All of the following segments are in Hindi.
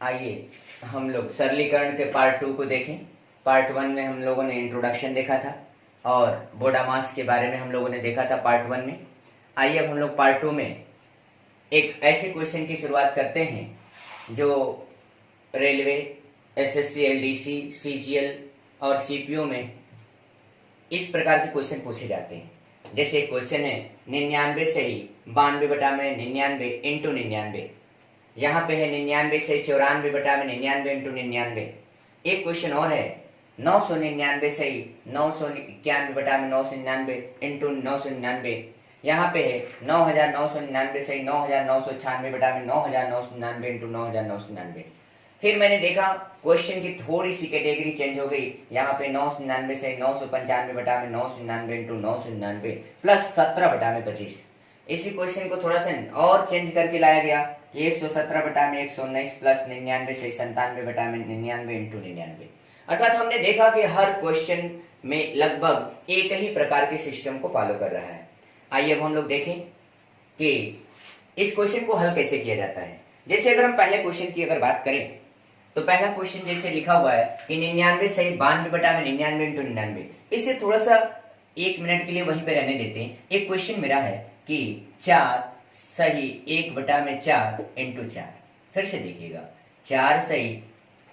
आइए हम लोग सरलीकरण के पार्ट 2 को देखें। पार्ट 1 में हम लोगों ने इंट्रोडक्शन देखा था और बोडामास के बारे में हम लोगों ने देखा था पार्ट 1 में। आइए अब हम लोग पार्ट 2 में एक ऐसे क्वेश्चन की शुरुआत करते हैं जो रेलवे, एसएससी, एलडीसी, सीजीएल और सीपीओ में इस प्रकार के क्वेश्चन पूछे जाते हैं। जैसे एक क्वेश्चन है 99 सही 92 बटा में 99 इंटू 99। यहाँ पे है 99 से 94 बटा में 99 इंटू 99। एक क्वेश्चन और है 999 सही 991 बटा में 999 इंटू 999। यहाँ पे है 9999 सही 9996 बटा में 9999 इंटू 9999। फिर मैंने देखा क्वेश्चन की थोड़ी सी कैटेगरी चेंज हो गई। यहाँ पे 999 से 995 बटा में 999 इंटू 999 प्लस 17 बटा में 25। इसी क्वेश्चन को थोड़ा सा और चेंज करके लाया गया कि 117 बटा में 119 प्लस 99 से 97 बटा में 99 इंटू 99। अर्थात हमने देखा कि हर क्वेश्चन में लगभग एक ही प्रकार के सिस्टम को फॉलो कर रहा है। आइए अब हम लोग देखें कि इस क्वेश्चन को हल कैसे किया जाता है। जैसे अगर हम पहले क्वेश्चन की अगर बात करें तो पहला क्वेश्चन जैसे लिखा हुआ है कि 99 सही 92 बटा में 99 इंटू 99। इसे थोड़ा सा 1 मिनट के लिए वहीं पे रहने देते हैं। एक क्वेश्चन मेरा है कि 4 सही 1 बटा में 4 इंटू 4। फिर से देखिएगा 4 सही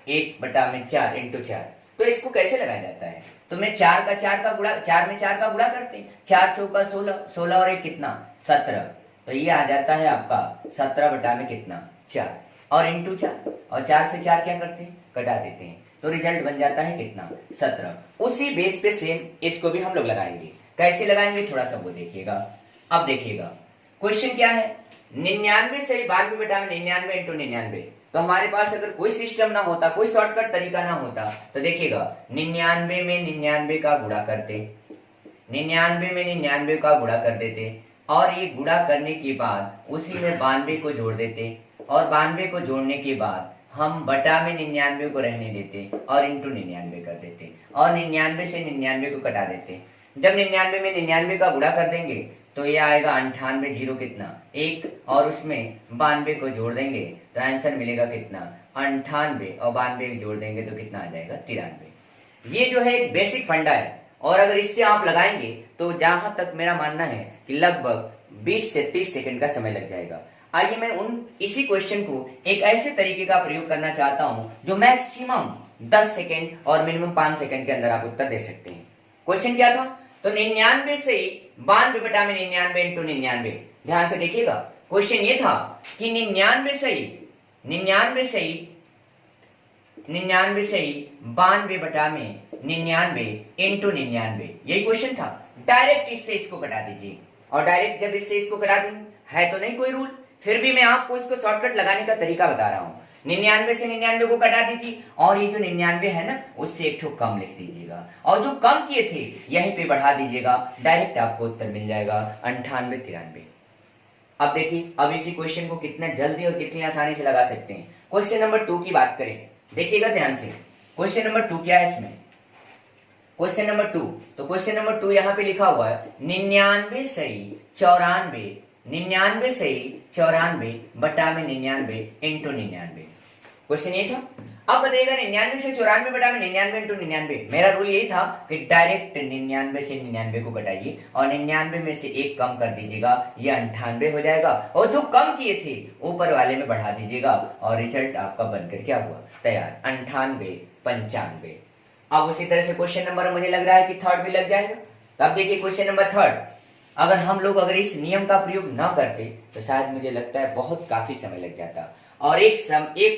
1 बटा में 4 इंटू 4। तो इसको कैसे लगाया जाता है? तो मैं 4 का गुणा 4 में 4 का गुणा करते हैं। 4 चौका 16, 16 और 1 कितना 17। तो ये आ जाता है आपका 17 बटा में कितना 4 और इंटू 4। और 4 से 4 क्या करते हैं? कटा देते हैं। तो रिजल्ट बन जाता है कितना 17। उसी बेस पे सेम इसको भी हम लोग लगाएंगे। कैसे लगाएंगे थोड़ा सा वो देखिएगा। अब देखिएगा क्वेश्चन क्या है 99 सही 92 बटा में 99 इंटू 99। तो हमारे पास अगर कोई सिस्टम ना होता, कोई शॉर्टकट तरीका ना होता तो देखिएगा 99 में 99 का गुणा करते, 99 में 99 का गुणा कर देते और ये गुणा करने के बाद उसी में 92 को जोड़ देते और 92 को जोड़ने के बाद हम बटा में 99 को रहने देते और इंटू 99 कर देते और 99 से 99 को कटा देते। जब 99 में 99 का गुणा कर देंगे तो ये आएगा 98, जीरो कितना 1 और उसमें 92 को जोड़ देंगे तो आंसर मिलेगा कितना 98 और 92 जोड़ देंगे तो कितना आ जाएगा 93। ये जो है एक बेसिक फंडा है और अगर इससे आप लगाएंगे तो जहां तक मेरा मानना है कि लगभग 20 से 30 सेकंड का समय लग जाएगा। आइए मैं इसी क्वेश्चन को एक ऐसे तरीके का प्रयोग करना चाहता हूं जो मैक्सिमम 10 सेकंड और मिनिमम 5 सेकंड के अंदर आप उत्तर दे सकते हैं। क्वेश्चन क्या था? तो 99 से 92 बटा में 99 इंटू 99। ध्यान से देखिएगा क्वेश्चन ये था कि 99 सही 92 बटा में 99 इंटू 99। यही क्वेश्चन था। डायरेक्ट इससे इसको कटा दीजिए और डायरेक्ट जब इससे इसको कटा देंगे है तो नहीं कोई रूल, फिर भी मैं आपको इसको शॉर्टकट लगाने का तरीका बता रहा हूं। 99 से 99 को कटा दीजिए और ये जो 99 है ना उससे एक ठो कम लिख दीजिएगा और जो कम किए थे यहीं पे बढ़ा दीजिएगा। डायरेक्ट आपको उत्तर मिल जाएगा 98, 93। अब देखिए अब इसी क्वेश्चन को कितना जल्दी और कितनी आसानी से लगा सकते हैं। क्वेश्चन नंबर 2 की बात करें, देखिएगा ध्यान से। क्वेश्चन नंबर 2 क्या है इसमें? क्वेश्चन नंबर 2, तो क्वेश्चन नंबर 2 यहाँ पे लिखा हुआ है 99 सही 94, 99 सही 94 बटा में 99 इंटू 99। क्वेश्चन ये था। अब बताइएगा 99 से 94 बटा में 99 इंटू 99। मेरा रूल यही था कि डायरेक्ट 99 से 99 को घटाइए और 99 में से 1 कम कर दीजिएगा, ये 98 हो जाएगा और जो कम किए थे ऊपर वाले में बढ़ा दीजिएगा और रिजल्ट आपका बनकर क्या हुआ तैयार 98, 95। अब उसी तरह से क्वेश्चन नंबर मुझे लग रहा है कि थर्ड भी लग जाएगा। तो अब देखिए क्वेश्चन नंबर 3। अगर हम लोग इस नियम का प्रयोग न करते तो शायद मुझे लगता है बहुत काफी समय लग जाता और एक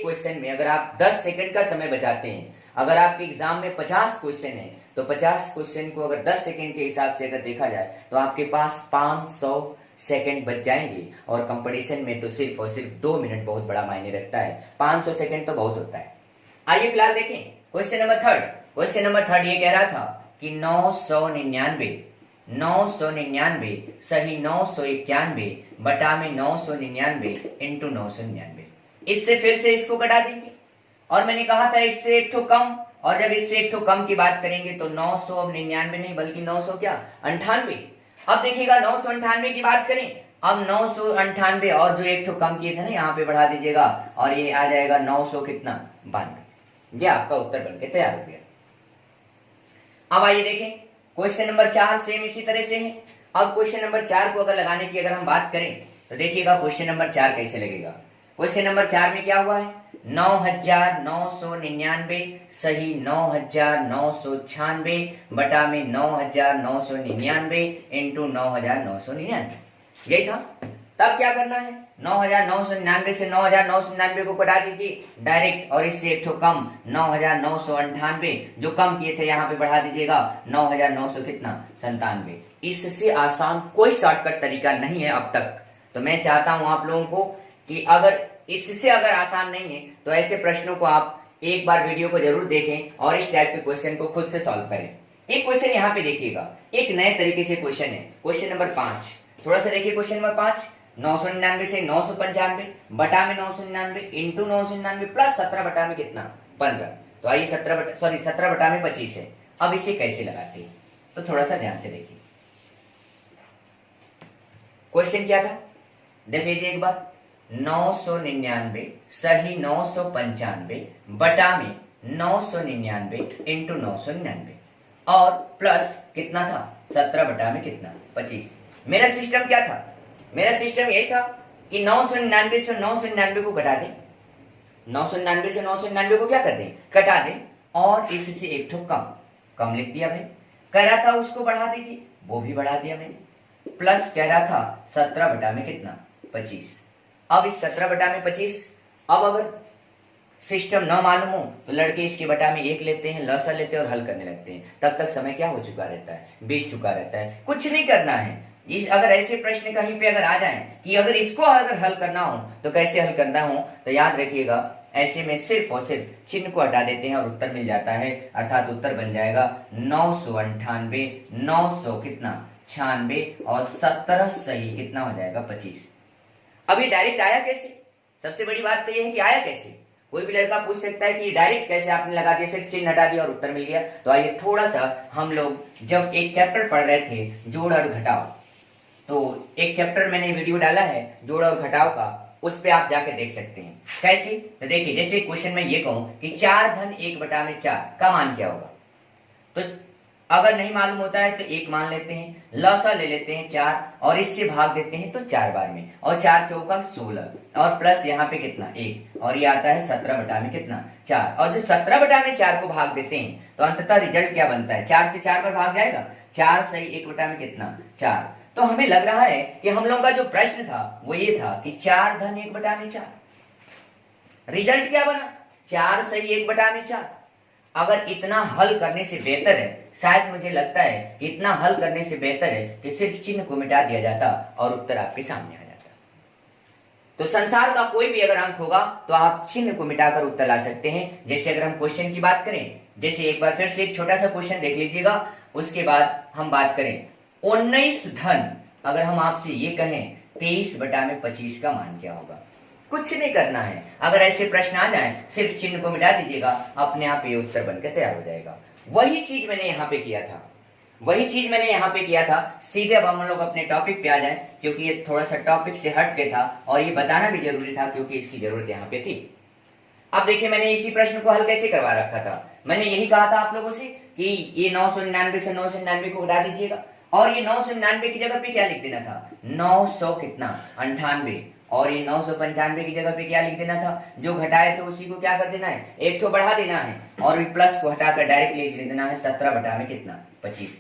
क्वेश्चन में अगर आप 10 सेकंड का समय बचाते हैं, अगर आपके एग्जाम में 50 क्वेश्चन है तो 50 क्वेश्चन को अगर 10 सेकंड के हिसाब से अगर देखा जाए तो आपके पास 500 सेकंड बच जाएंगे और कंपटीशन में तो सिर्फ और सिर्फ 2 मिनट बहुत बड़ा मायने रखता है। 500 सेकंड तो बहुत होता है। आइए फिलहाल देखें क्वेश्चन नंबर 3। क्वेश्चन नंबर 3 ये कह रहा था कि 999 सही 991 बटा में 999 इंटू 999। इससे फिर से इसको घटा देंगे और मैंने कहा था इससे एक ठो कम, और जब इससे एक ठो कम की बात करेंगे तो 999 नहीं बल्कि 900 क्या 98। अब देखिएगा 998 की बात करें अब 998 और जो एक तो कम किए थे ना यहाँ पे बढ़ा दीजिएगा और ये आ जाएगा 900 कितना 92। ये आपका उत्तर बनके तैयार हो गया। अब आइए देखें क्वेश्चन नंबर 4 सेम इसी तरह से है। अब क्वेश्चन नंबर 4 को अगर लगाने की अगर हम बात करें तो देखिएगा क्वेश्चन नंबर 4 कैसे लगेगा। क्वेश्चन नंबर 4 में क्या हुआ है 9999 सही 9996 बटा में 9999 इंटू 9999 यही था। तब क्या करना है 9999 से 9999 को कटा दीजिए डायरेक्ट और इससे एक तो कम 9998 जो कम किए थे यहाँ पे बढ़ा दीजिएगा 9900 कितना 97। इससे आसान कोई शॉर्टकट तरीका नहीं है अब तक। तो मैं चाहता हूं आप लोगों को कि अगर इससे अगर आसान नहीं है तो ऐसे प्रश्नों को आप एक बार वीडियो को जरूर देखें और इस टाइप के क्वेश्चन को खुद से सॉल्व करें। एक क्वेश्चन यहाँ पे देखिएगा एक नए तरीके से क्वेश्चन है क्वेश्चन नंबर 5। थोड़ा सा देखिए क्वेश्चन नंबर 5 999 से 995 बटा में 999 इंटू 999 प्लस 17 बटा में कितना 15। तो आइए 17 बटा में 25 है। अब इसे कैसे लगाते हैं तो थोड़ा सा ध्यान से देखिए। क्वेश्चन क्या था देख लीजिए एक बार 999 सही 995 बटा में 999 इंटू 999 और प्लस कितना था 17 बटा में कितना 25। मेरा सिस्टम क्या था मेरा सिस्टम यही था कि 999 से 999 को घटा दें 999 से 999 को क्या कर दें घटा दें और इससे एक ठो कम लिख दिया भाई। कह रहा था उसको बढ़ा दीजिए वो भी बढ़ा दिया मैंने प्लस कह रहा था 17 बटा में कितना 25। अब इस 17 बटा में 25 अब अगर सिस्टम न मालूम हो तो लड़के इसके बटा में 1 लेते हैं लसा लेते हैं और हल करने लगते हैं। तब तक समय क्या हो चुका रहता है बीत चुका रहता है। कुछ नहीं करना है। इस अगर ऐसे प्रश्न कहीं पे अगर आ जाएं कि अगर इसको अगर हल करना हो तो कैसे हल करना हो तो याद रखिएगा ऐसे में सिर्फ और सिर्फ चिन्ह को हटा देते हैं और उत्तर मिल जाता है। अर्थात उत्तर बन जाएगा 998 900 कितना 96 और 17 सही कितना हो जाएगा 25। अभी डायरेक्ट आया कैसे सबसे बड़ी बात तो यह है कि आया कैसे। कोई भी लड़का पूछ सकता है कि डायरेक्ट कैसे आपने लगा दिया सिर्फ चिन्ह हटा दिया और उत्तर मिल गया। तो आइए थोड़ा सा हम लोग जब एक चैप्टर पढ़ रहे थे जोड़ और घटाव तो एक चैप्टर मैंने वीडियो डाला है जोड़ और घटाव का उस पे आप जाके देख सकते हैं कैसे। तो देखिए जैसे क्वेश्चन में ये कहूं कि 4 धन 1 बटा में 4 का मान क्या होगा तो अगर नहीं मालूम होता है तो 1 मान लेते हैं लौसा ले लेते हैं 4 और इससे भाग देते हैं तो 4 बार में और 4 चौका 16 और प्लस यहाँ पे कितना 1 और ये आता है 17 बटा में कितना 4 और जब 17 बटा में 4 को भाग देते हैं तो अंततः रिजल्ट क्या बनता है 4 से 4 पर भाग जाएगा 4 सही 1 बटा में कितना 4। तो हमें लग रहा है कि हम लोगों का जो प्रश्न था वो ये था कि 4 धन 1 बटा में 4 रिजल्ट क्या बना 4 सही 1 बटा में 4। अगर इतना हल करने से बेहतर है शायद मुझे लगता है कि इतना हल करने से बेहतर है कि सिर्फ चिन्ह को मिटा दिया जाता और उत्तर आपके सामने आ जाता। तो संसार का कोई भी अगर अंक होगा तो आप चिन्ह को मिटाकर उत्तर ला सकते हैं। जैसे अगर हम क्वेश्चन की बात करें जैसे एक बार फिर से एक छोटा सा क्वेश्चन देख लीजिएगा उसके बाद हम बात करें 19 धन अगर हम आपसे ये कहें 23 बटा में 25 का मान क्या होगा। कुछ नहीं करना है। अगर ऐसे प्रश्न आ जाए सिर्फ चिन्ह को मिटा दीजिएगा अपने आप ये उत्तर बनकर तैयार हो जाएगा। वही चीज मैंने यहाँ पे किया था सीधे अब हम लोग अपने टॉपिक पे आ जाए क्योंकि ये थोड़ा सा टॉपिक से हट के था और ये बताना भी जरूरी था क्योंकि इसकी जरूरत यहाँ पे थी। अब देखिए मैंने इसी प्रश्न को हल कैसे करवा रखा था। मैंने यही कहा था आप लोगों से कि ये 999 से 999 को घटा दीजिएगा और ये 999 की जगह पे क्या लिख देना था 900 कितना 98 और ये 995 की जगह पे क्या लिख देना था जो घटाए थे उसी को क्या कर देना है एक तो बढ़ा देना है और प्लस को हटाकर डायरेक्ट लिख देना है 17 बटा में कितना 25।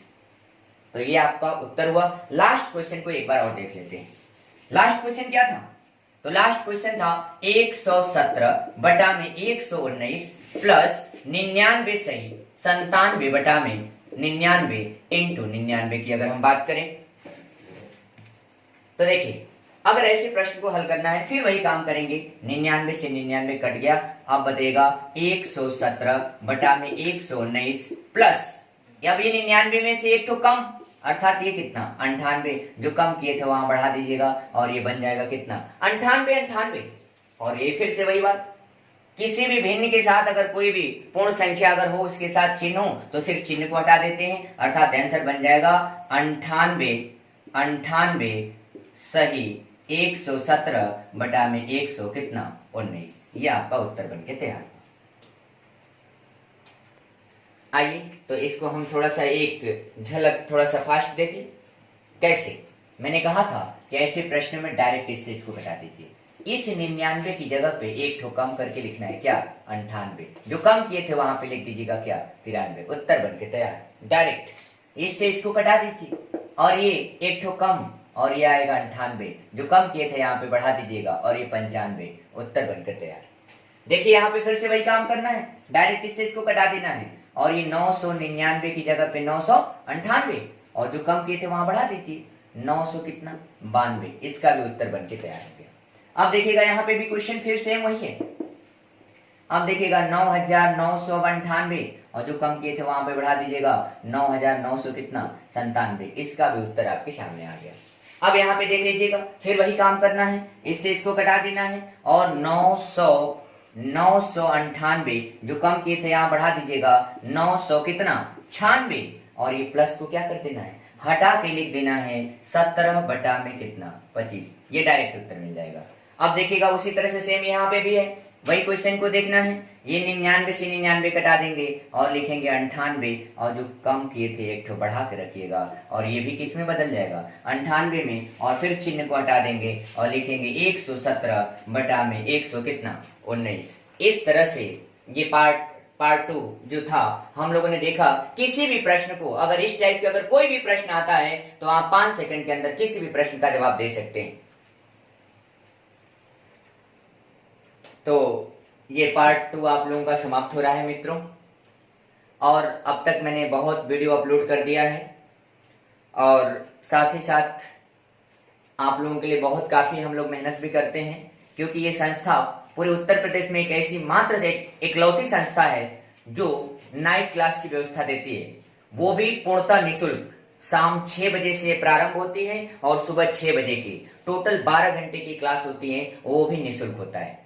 तो ये आपका उत्तर हुआ। लास्ट क्वेश्चन को एक बार और देख लेते हैं। लास्ट क्वेश्चन क्या था तो लास्ट क्वेश्चन था 117 बटा में 119 प्लस 99 सही 97 बटा में 99 इंटू 99 की अगर हम बात करें तो देखिए अगर ऐसे प्रश्न को हल करना है फिर वही काम करेंगे 99 से 99 कट गया अब बतेगा 117 बटा में 119 प्लस अब ये 99 में से एक तो कम अर्थात ये कितना 98 जो कम किए थे वहां बढ़ा दीजिएगा और ये बन जाएगा कितना 98 और ये फिर से वही बात किसी भी भिन्न के साथ अगर कोई भी पूर्ण संख्या अगर हो उसके साथ चिन्ह हो तो सिर्फ चिन्ह को हटा देते हैं अर्थात आंसर बन जाएगा 98 सही 117 बटा में 100 कितना 19। ये आपका उत्तर बन के तैयार। आइए तो इसको हम थोड़ा सा एक झलक थोड़ा सा फास्ट देखें। कैसे? मैंने कहा था कि ऐसे प्रश्न में डायरेक्ट इससे इसको घटा दीजिए। इस 99 की जगह पे एक ठो कम करके लिखना है, क्या 98। जो कम किए थे वहां पे लिख दीजिएगा क्या 93। उत्तर बन के तैयार। डायरेक्ट इससे इसको घटा दीजिए और ये एक ठो कम और ये आएगा 98। जो कम किए थे यहाँ पे बढ़ा दीजिएगा और ये 95। उत्तर बनकर तैयार। देखिए यहाँ पे फिर से वही काम करना है, डायरेक्ट इससे इसको कटा देना है और ये 999 की जगह पे 998 और जो कम किए थे वहां बढ़ा दीजिए 900 कितना 92। इसका भी उत्तर बन के तैयार हो गया। अब देखिएगा यहाँ पे भी क्वेश्चन फिर सेम वही है। अब देखिएगा 9998 और जो कम किए थे वहां पे बढ़ा दीजिएगा 9900 कितना 97। इसका भी उत्तर आपके सामने आ गया। अब यहाँ पे देख लीजिएगा फिर वही काम करना है, इससे इसको कटा देना है और 998 जो कम किए थे यहाँ बढ़ा दीजिएगा 900 कितना 96 और ये प्लस को क्या कर देना है हटा के लिख देना है 17 बटा में कितना 25। ये डायरेक्ट उत्तर मिल जाएगा। अब देखिएगा उसी तरह से सेम यहाँ पे भी है, वही क्वेश्चन को देखना है। ये 99 से 99 कटा देंगे और लिखेंगे 98 और जो कम किए थे एक ठो बढ़ा के रखिएगा और ये भी किस में बदल जाएगा 98 में और फिर चिन्ह को हटा देंगे और लिखेंगे 117 बटा में 100 कितना 19। इस तरह से ये पार्ट 2 जो था हम लोगों ने देखा। किसी भी प्रश्न को अगर इस टाइप के अगर कोई भी प्रश्न आता है तो आप 5 सेकंड के अंदर किसी भी प्रश्न का जवाब दे सकते हैं। तो ये पार्ट 2 आप लोगों का समाप्त हो रहा है मित्रों। और अब तक मैंने बहुत वीडियो अपलोड कर दिया है और साथ ही साथ आप लोगों के लिए बहुत काफी हम लोग मेहनत भी करते हैं, क्योंकि ये संस्था पूरे उत्तर प्रदेश में एक ऐसी मात्र इकलौती संस्था है जो नाइट क्लास की व्यवस्था देती है, वो भी पूर्णतः निःशुल्क। शाम 6 बजे से प्रारंभ होती है और सुबह 6 बजे की टोटल 12 घंटे की क्लास होती है, वो भी निःशुल्क होता है।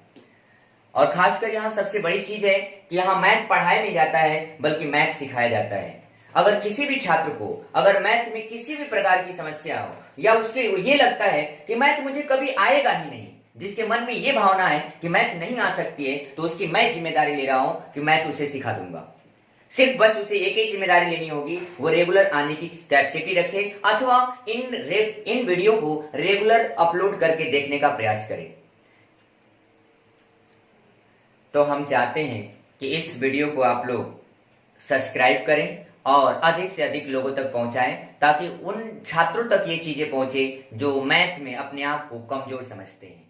और खासकर यहाँ सबसे बड़ी चीज है कि यहाँ मैथ पढ़ाया नहीं जाता है बल्कि मैथ सिखाया जाता है। अगर किसी भी छात्र को अगर मैथ में किसी भी प्रकार की समस्या हो या उसके ये लगता है कि मैथ मुझे कभी आएगा ही नहीं, जिसके मन में ये भावना है कि मैथ नहीं आ सकती है, तो उसकी मैं जिम्मेदारी ले रहा हूं कि मैथ उसे सिखा दूंगा। सिर्फ बस उसे एक ही जिम्मेदारी लेनी होगी, वो रेगुलर आने की कैपेसिटी रखे अथवा इन वीडियो को रेगुलर अपलोड करके देखने का प्रयास करे। तो हम चाहते हैं कि इस वीडियो को आप लोग सब्सक्राइब करें और अधिक से अधिक लोगों तक पहुंचाएं, ताकि उन छात्रों तक ये चीजें पहुंचे जो मैथ में अपने आप को कमजोर समझते हैं।